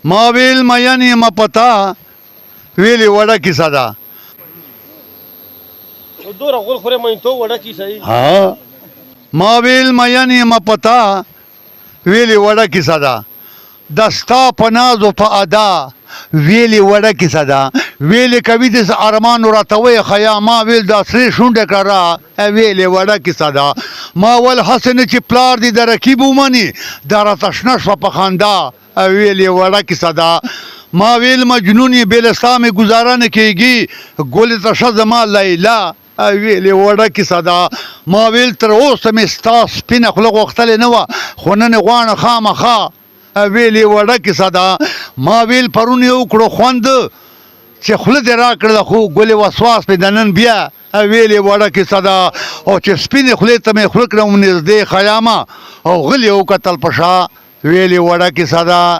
ما ویل مین یم پتا ویلې وړه کیسه ده. دوره غول خورې مین تو وړه کیسه یي. ها ما ویل مین یم پتا ویلې وړه کیسه ده. د ستا په ناز و په ادا ویلې وړه کیسه ده. ویلې کوي د ارمانو راته وایي خیا ما ویل دا سرې شونډې کړه را ویلې وړه کیسه ده. ما ول هسې نه چې پلار دې د رقیب ومني دا راته شنه شوه په خندا ویلې وړه کیسه ده. ما ویل مجنون یې بې له ستا مې ګزاره نه کېږي ګلې ته شه زما لیلا ویلې وړه کیسه ده. ما ویل تر اوسه مې ستا سپینه خوله غوښتلې نه وه خو نن یې غواړم خامخا ویلې وړه کیسه ده. ما ویل پرون یې وکړو خوند چې خوله دې راکړله خو ګلې وسواس مې د نن بیا ویلې وړه کیسه ده. او چې سپینې خولې ته مې خوله کړم نږدې خیامه او غلې وکتل په شا ویلې وړه کیسه ده.